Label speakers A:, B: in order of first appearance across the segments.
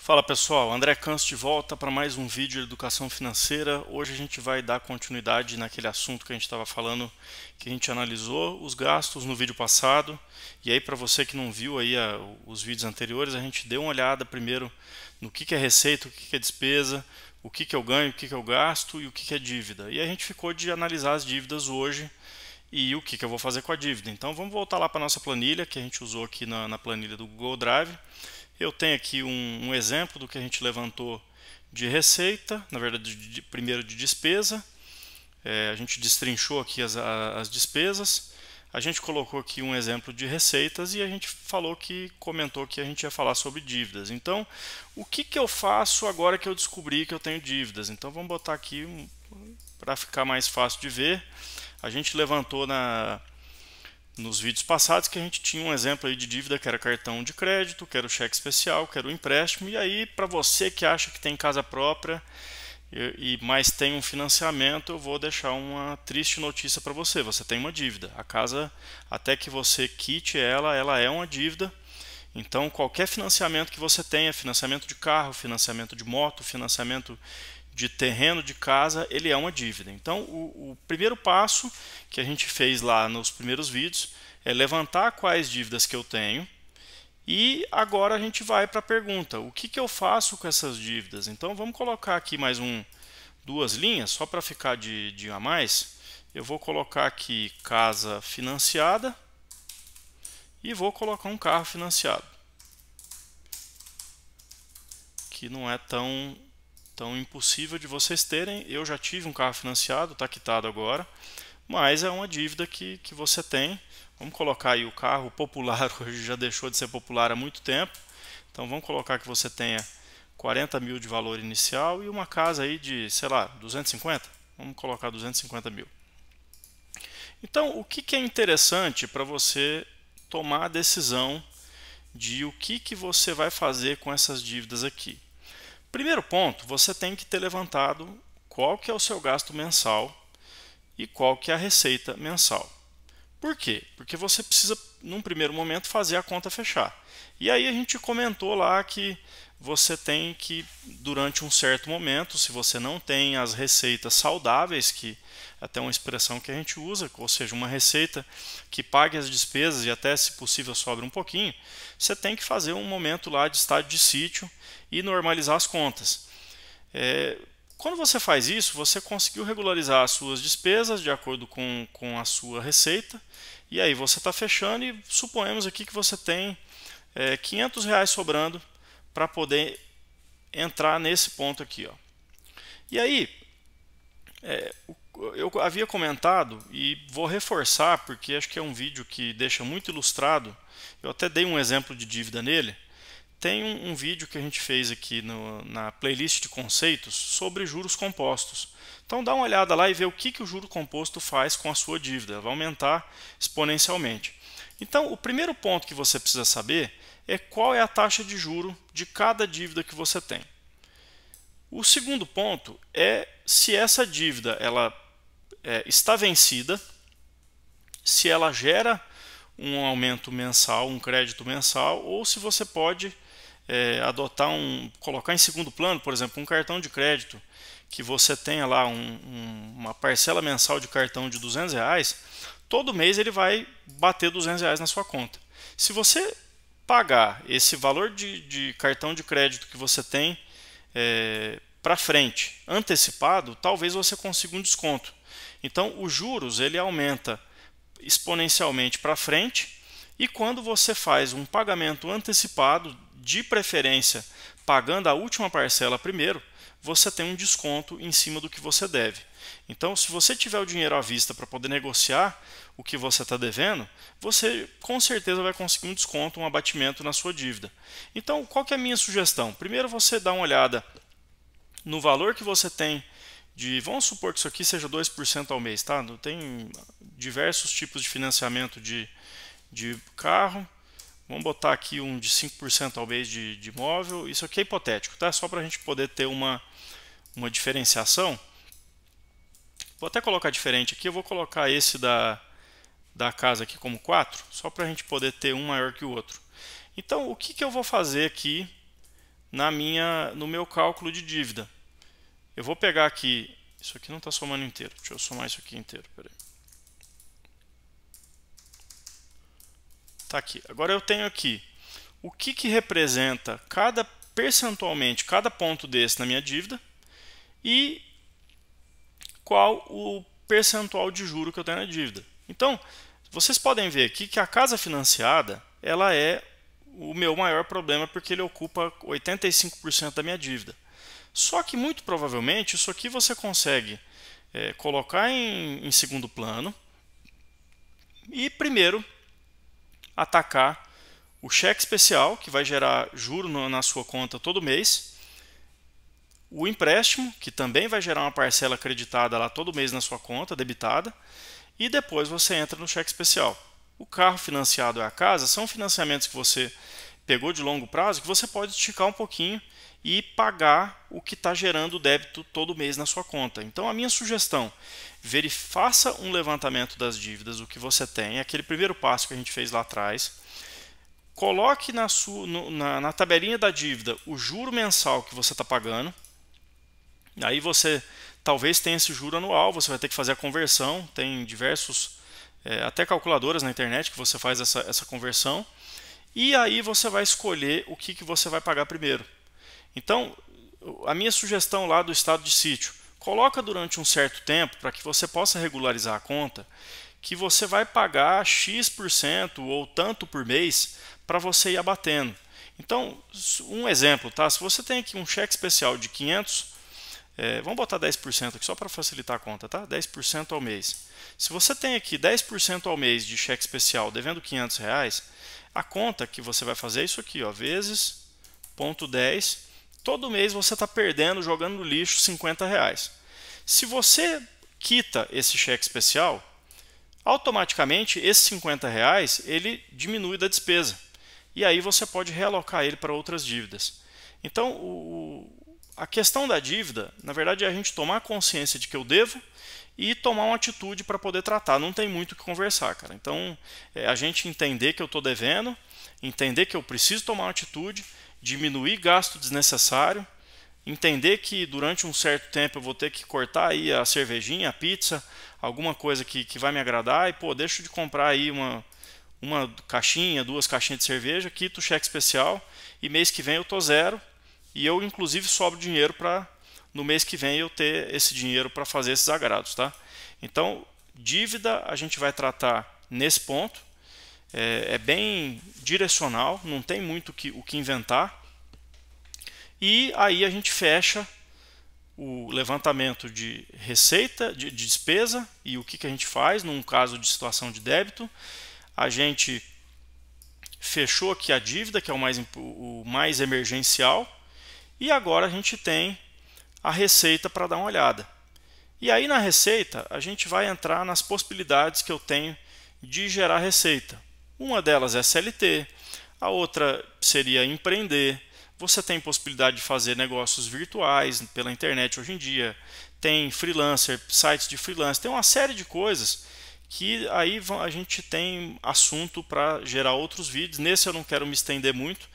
A: Fala pessoal, André Canso de volta para mais um vídeo de educação financeira. Hoje a gente vai dar continuidade naquele assunto que a gente estava falando, que a gente analisou os gastos no vídeo passado. E aí, para você que não viu aí os vídeos anteriores, a gente deu uma olhada primeiro no que é receita, o que é despesa, o que eu ganho, o que eu gasto e o que é dívida. E a gente ficou de analisar as dívidas hoje e o que eu vou fazer com a dívida. Então vamos voltar lá para a nossa planilha que a gente usou aqui na planilha do Google Drive. Eu tenho aqui um exemplo do que a gente levantou de receita, na verdade primeiro de despesa. A gente destrinchou aqui as despesas. A gente colocou aqui um exemplo de receitas e a gente comentou que a gente ia falar sobre dívidas. Então, o que eu faço agora que eu descobri que eu tenho dívidas? Então, vamos botar aqui para ficar mais fácil de ver. A gente levantou nos vídeos passados que a gente tinha um exemplo aí de dívida que era cartão de crédito, que era o cheque especial, que era o empréstimo. E aí, para você que acha que tem casa própria mas tem um financiamento, eu vou deixar uma triste notícia para você. Você tem uma dívida. A casa, até que você quite ela é uma dívida. Então, qualquer financiamento que você tenha, financiamento de carro, financiamento de moto, financiamento de terreno, de casa, ele é uma dívida. Então, o primeiro passo que a gente fez lá nos primeiros vídeos é levantar quais dívidas que eu tenho. E agora a gente vai para a pergunta, o que eu faço com essas dívidas? Então vamos colocar aqui mais duas linhas, só para ficar de a mais. Eu vou colocar aqui casa financiada e vou colocar um carro financiado, que não é tão impossível de vocês terem. Eu já tive um carro financiado, está quitado agora, mas é uma dívida que você tem. Vamos colocar aí o carro popular, hoje já deixou de ser popular há muito tempo. Então vamos colocar que você tenha 40 mil de valor inicial e uma casa aí de, sei lá, 250. Vamos colocar 250 mil. Então o que é interessante para você tomar a decisão de o que você vai fazer com essas dívidas aqui? Primeiro ponto, você tem que ter levantado qual que é o seu gasto mensal e qual que é a receita mensal. Por quê? Porque você precisa, num primeiro momento, fazer a conta fechar. E aí a gente comentou lá que você tem que, durante um certo momento, se você não tem as receitas saudáveis, que é até uma expressão que a gente usa, ou seja, uma receita que pague as despesas e até, se possível, sobre um pouquinho, você tem que fazer um momento lá de estado de sítio e normalizar as contas. Quando você faz isso, você conseguiu regularizar as suas despesas de acordo com a sua receita. E aí você está fechando e suponhamos aqui que você tem R$ 500 sobrando para poder entrar nesse ponto aqui. Ó. E aí, eu havia comentado e vou reforçar porque acho que é um vídeo que deixa muito ilustrado. Eu até dei um exemplo de dívida nele. Tem um vídeo que a gente fez aqui na playlist de conceitos sobre juros compostos. Então dá uma olhada lá e vê o que o juro composto faz com a sua dívida. Vai aumentar exponencialmente. Então o primeiro ponto que você precisa saber é qual é a taxa de juro de cada dívida que você tem. O segundo ponto é se essa dívida ela está vencida, se ela gera um aumento mensal, um crédito mensal, ou se você pode colocar em segundo plano, por exemplo, um cartão de crédito que você tenha lá uma parcela mensal de cartão de R$ 200, todo mês ele vai bater R$ 200 na sua conta. Se você pagar esse valor de cartão de crédito que você tem para frente, antecipado, talvez você consiga um desconto. Então, os juros ele aumenta exponencialmente para frente e quando você faz um pagamento antecipado, de preferência pagando a última parcela primeiro, você tem um desconto em cima do que você deve. Então, se você tiver o dinheiro à vista para poder negociar o que você está devendo, você com certeza vai conseguir um desconto, um abatimento na sua dívida. Então, qual que é a minha sugestão? Primeiro, você dá uma olhada no valor que você tem vamos supor que isso aqui seja 2% ao mês, tá? Tem diversos tipos de financiamento de carro. Vamos botar aqui um de 5% ao mês de imóvel. Isso aqui é hipotético, tá? Só para a gente poder ter uma diferenciação. Vou até colocar diferente aqui. Eu vou colocar esse da casa aqui como 4, só para a gente poder ter um maior que o outro. Então, o que eu vou fazer aqui no meu cálculo de dívida. Eu vou pegar aqui, isso aqui não está somando inteiro, deixa eu somar isso aqui inteiro, peraí. Tá aqui. Agora eu tenho aqui o que representa percentualmente cada ponto desse na minha dívida e qual o percentual de juro que eu tenho na dívida. Então, vocês podem ver aqui que a casa financiada, ela é o meu maior problema porque ele ocupa 85% da minha dívida. Só que muito provavelmente isso aqui você consegue colocar em segundo plano e primeiro atacar o cheque especial, que vai gerar juro na sua conta todo mês, o empréstimo, que também vai gerar uma parcela acreditada lá todo mês na sua conta, debitada, e depois você entra no cheque especial. O carro financiado e a casa são financiamentos que você pegou de longo prazo, que você pode esticar um pouquinho e pagar o que está gerando débito todo mês na sua conta. Então a minha sugestão, faça um levantamento das dívidas, o que você tem, aquele primeiro passo que a gente fez lá atrás, coloque na tabelinha da dívida o juro mensal que você está pagando, aí você talvez tenha esse juro anual, você vai ter que fazer a conversão, tem diversos, até calculadoras na internet que você faz essa conversão, e aí você vai escolher o que você vai pagar primeiro. Então, a minha sugestão lá do estado de sítio, coloca durante um certo tempo para que você possa regularizar a conta, que você vai pagar X% ou tanto por mês para você ir abatendo. Então, um exemplo, tá? Se você tem aqui um cheque especial de 500, vamos botar 10% aqui só para facilitar a conta, tá? 10% ao mês. Se você tem aqui 10% ao mês de cheque especial devendo R$500, a conta que você vai fazer é isso aqui, ó, vezes 0,10. Todo mês você está perdendo, jogando no lixo R$50. Se você quita esse cheque especial, automaticamente esses R$50 ele diminui da despesa. E aí você pode realocar ele para outras dívidas. Então, a questão da dívida, na verdade, é a gente tomar consciência de que eu devo e tomar uma atitude para poder tratar. Não tem muito o que conversar, cara. Então, a gente entender que eu estou devendo, entender que eu preciso tomar uma atitude, diminuir gasto desnecessário, entender que durante um certo tempo eu vou ter que cortar aí a cervejinha, a pizza, alguma coisa que vai me agradar e, pô, deixo de comprar aí uma caixinha, 2 caixinhas de cerveja, quito o cheque especial e mês que vem eu tô zero e eu inclusive sobro dinheiro para no mês que vem eu ter esse dinheiro para fazer esses agrados, tá? Então, dívida a gente vai tratar nesse ponto, é bem direcional, não tem muito o que inventar. E aí a gente fecha o levantamento de receita, de despesa e o que a gente faz num caso de situação de débito. A gente fechou aqui a dívida, que é o mais emergencial, e agora a gente tem a receita para dar uma olhada. E aí na receita a gente vai entrar nas possibilidades que eu tenho de gerar receita. Uma delas é CLT, a outra seria empreender. Você tem possibilidade de fazer negócios virtuais pela internet hoje em dia, tem freelancer, sites de freelancer, tem uma série de coisas que aí a gente tem assunto para gerar outros vídeos. Nesse eu não quero me estender muito.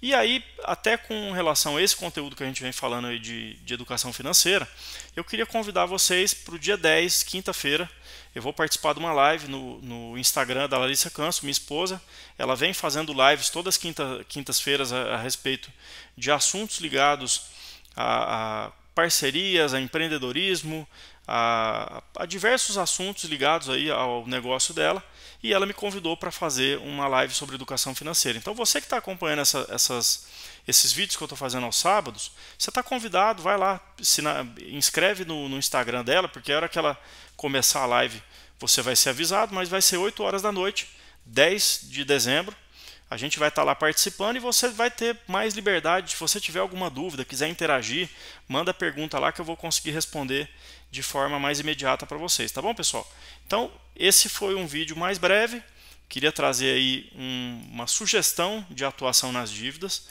A: E aí, até com relação a esse conteúdo que a gente vem falando aí de educação financeira, eu queria convidar vocês para o dia 10, quinta-feira. Eu vou participar de uma live no Instagram da Larissa Canso, minha esposa. Ela vem fazendo lives todas quintas-feiras a respeito de assuntos ligados a parcerias, a empreendedorismo, a diversos assuntos ligados aí ao negócio dela. E ela me convidou para fazer uma live sobre educação financeira. Então você que está acompanhando esses vídeos que eu estou fazendo aos sábados, você está convidado, vai lá, inscreve no Instagram dela, porque a hora que ela começar a live você vai ser avisado, mas vai ser 8 horas da noite, 10 de dezembro. A gente vai estar lá participando e você vai ter mais liberdade. Se você tiver alguma dúvida, quiser interagir, manda pergunta lá que eu vou conseguir responder de forma mais imediata para vocês, tá bom, pessoal? Então, esse foi um vídeo mais breve. Queria trazer aí uma sugestão de atuação nas dívidas.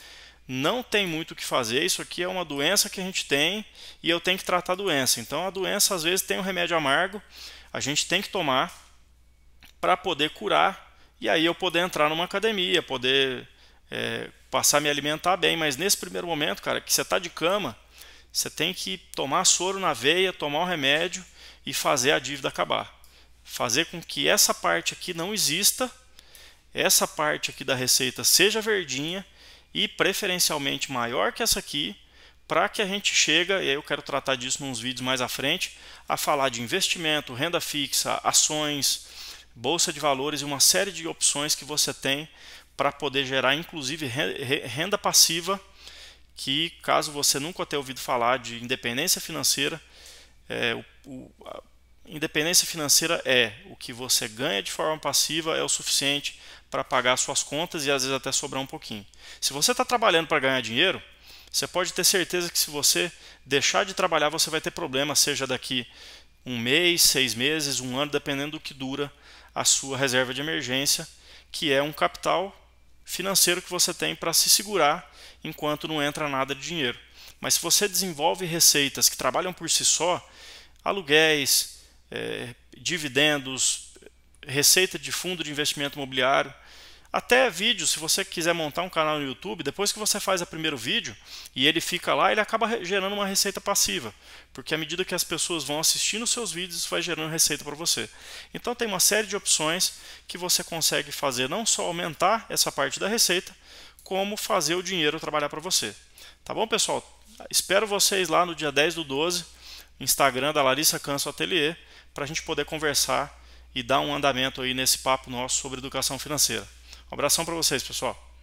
A: Não tem muito o que fazer, isso aqui é uma doença que a gente tem e eu tenho que tratar a doença. Então, a doença às vezes tem um remédio amargo, a gente tem que tomar para poder curar. E aí eu poder entrar numa academia, poder passar a me alimentar bem, mas nesse primeiro momento, cara, que você está de cama, você tem que tomar soro na veia, tomar o remédio e fazer a dívida acabar. Fazer com que essa parte aqui não exista, essa parte aqui da receita seja verdinha e preferencialmente maior que essa aqui, para que a gente chegue, e aí eu quero tratar disso nos vídeos mais à frente, a falar de investimento, renda fixa, ações, bolsa de valores e uma série de opções que você tem para poder gerar inclusive renda passiva, que caso você nunca tenha ouvido falar de independência financeira, independência financeira é o que você ganha de forma passiva é o suficiente para pagar suas contas e às vezes até sobrar um pouquinho. Se você está trabalhando para ganhar dinheiro, você pode ter certeza que se você deixar de trabalhar você vai ter problema, seja daqui um mês, 6 meses, um ano, dependendo do que dura a sua reserva de emergência, que é um capital financeiro que você tem para se segurar enquanto não entra nada de dinheiro. Mas se você desenvolve receitas que trabalham por si só, aluguéis, dividendos, receita de fundo de investimento imobiliário, até vídeo, se você quiser montar um canal no YouTube, depois que você faz o primeiro vídeo e ele fica lá, ele acaba gerando uma receita passiva, porque à medida que as pessoas vão assistindo os seus vídeos, isso vai gerando receita para você. Então tem uma série de opções que você consegue fazer, não só aumentar essa parte da receita, como fazer o dinheiro trabalhar para você. Tá bom, pessoal? Espero vocês lá no dia 10/12, Instagram da Larissa Canso Atelier, para a gente poder conversar e dar um andamento aí nesse papo nosso sobre educação financeira. Um abração para vocês, pessoal.